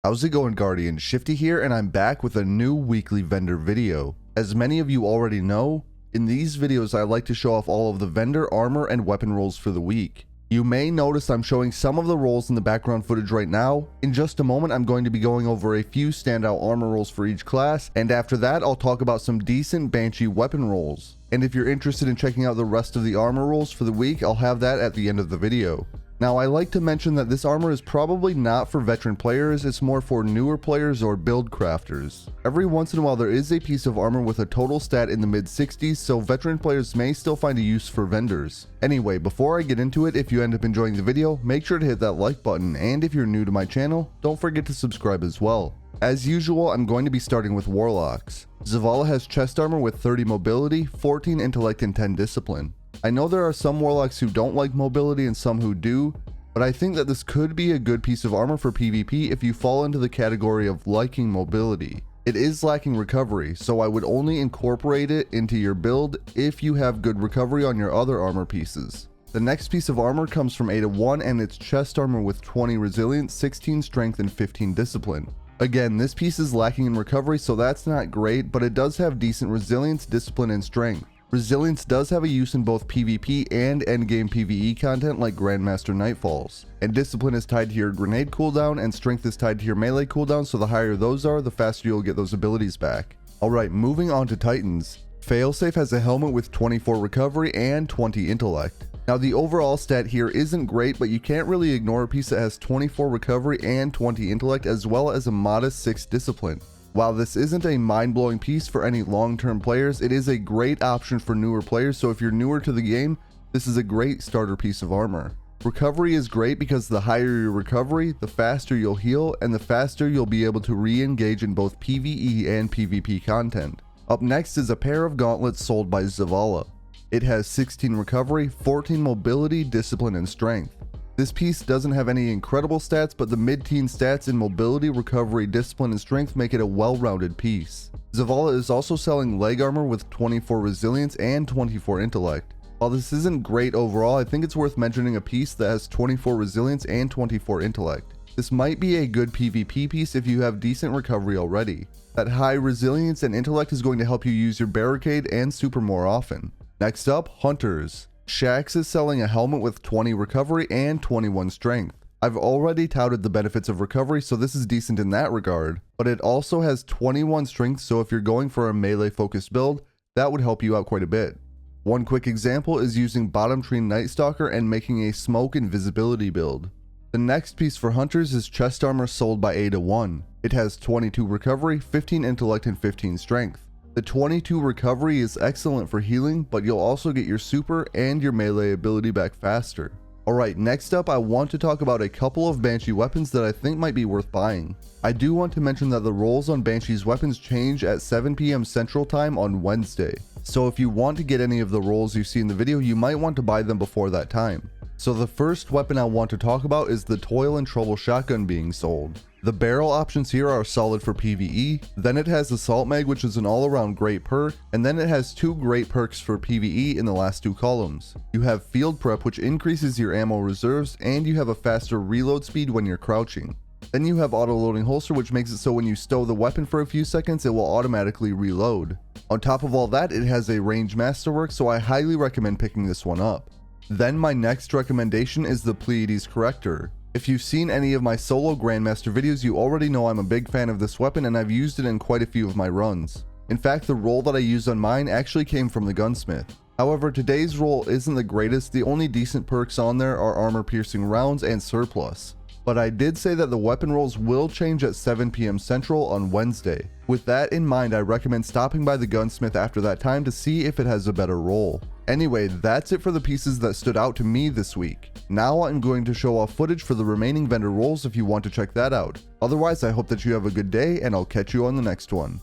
How's it going, Guardian? Shifty here, and I'm back with a new weekly vendor video. As many of you already know, in these videos I like to show off all of the vendor armor and weapon rolls for the week. You may notice I'm showing some of the rolls in the background footage right now. In just a moment I'm going to be going over a few standout armor rolls for each class, and after that I'll talk about some decent Banshee weapon rolls. And if you're interested in checking out the rest of the armor rolls for the week, I'll have that at the end of the video. Now, I like to mention that this armor is probably not for veteran players, it's more for newer players or build crafters. Every once in a while there is a piece of armor with a total stat in the mid 60s, so veteran players may still find a use for vendors. Anyway, before I get into it, if you end up enjoying the video, make sure to hit that like button, and if you're new to my channel, don't forget to subscribe as well. As usual, I'm going to be starting with Warlocks. Zavala has chest armor with 30 mobility, 14 intellect, and 10 discipline. I know there are some Warlocks who don't like mobility and some who do, but I think that this could be a good piece of armor for PvP if you fall into the category of liking mobility. It is lacking recovery, so I would only incorporate it into your build if you have good recovery on your other armor pieces. The next piece of armor comes from A1 and it's chest armor with 20 resilience, 16 strength, and 15 discipline. Again, this piece is lacking in recovery, so that's not great, but it does have decent resilience, discipline, and strength. Resilience does have a use in both PvP and endgame PvE content like Grandmaster Nightfalls, and discipline is tied to your grenade cooldown and strength is tied to your melee cooldown, so the higher those are, the faster you'll get those abilities back. Alright, moving on to Titans. Failsafe has a helmet with 24 recovery and 20 intellect. Now the overall stat here isn't great, but you can't really ignore a piece that has 24 recovery and 20 intellect as well as a modest 6 discipline. While this isn't a mind-blowing piece for any long-term players, it is a great option for newer players, so if you're newer to the game, this is a great starter piece of armor. Recovery is great because the higher your recovery, the faster you'll heal, and the faster you'll be able to re-engage in both PvE and PvP content. Up next is a pair of gauntlets sold by Zavala. It has 16 recovery, 14 mobility, discipline, and strength. This piece doesn't have any incredible stats, but the mid-teen stats in mobility, recovery, discipline, and strength make it a well-rounded piece. Zavala is also selling leg armor with 24 resilience and 24 intellect. While this isn't great overall, I think it's worth mentioning a piece that has 24 resilience and 24 intellect. This might be a good PvP piece if you have decent recovery already. That high resilience and intellect is going to help you use your barricade and super more often. Next up, Hunters. Shaxx is selling a helmet with 20 recovery and 21 strength. I've already touted the benefits of recovery, so this is decent in that regard, but it also has 21 strength, so if you're going for a melee focused build, that would help you out quite a bit. One quick example is using Bottom Tree Night Stalker and making a smoke invisibility build. The next piece for Hunters is chest armor sold by A1. It has 22 recovery, 15 intellect, and 15 strength. The 22 recovery is excellent for healing, but you'll also get your super and your melee ability back faster. Alright, next up I want to talk about a couple of Banshee weapons that I think might be worth buying. I do want to mention that the rolls on Banshee's weapons change at 7 PM Central Time on Wednesday, so if you want to get any of the rolls you see in the video, you might want to buy them before that time. So the first weapon I want to talk about is the Toil and Trouble shotgun being sold. The barrel options here are solid for PvE, then it has Assault Mag, which is an all-around great perk, and then it has two great perks for PvE in the last two columns. You have Field Prep, which increases your ammo reserves, and you have a faster reload speed when you're crouching. Then you have Auto-Loading Holster, which makes it so when you stow the weapon for a few seconds, it will automatically reload. On top of all that, it has a range masterwork, so I highly recommend picking this one up. Then my next recommendation is the Pleiades Corrector. If you've seen any of my solo Grandmaster videos, you already know I'm a big fan of this weapon and I've used it in quite a few of my runs. In fact, the roll that I used on mine actually came from the Gunsmith. However, today's roll isn't the greatest, the only decent perks on there are armor piercing rounds and surplus. But I did say that the weapon rolls will change at 7 PM Central on Wednesday. With that in mind, I recommend stopping by the Gunsmith after that time to see if it has a better roll. Anyway, that's it for the pieces that stood out to me this week. Now I'm going to show off footage for the remaining vendor rolls if you want to check that out. Otherwise, I hope that you have a good day and I'll catch you on the next one.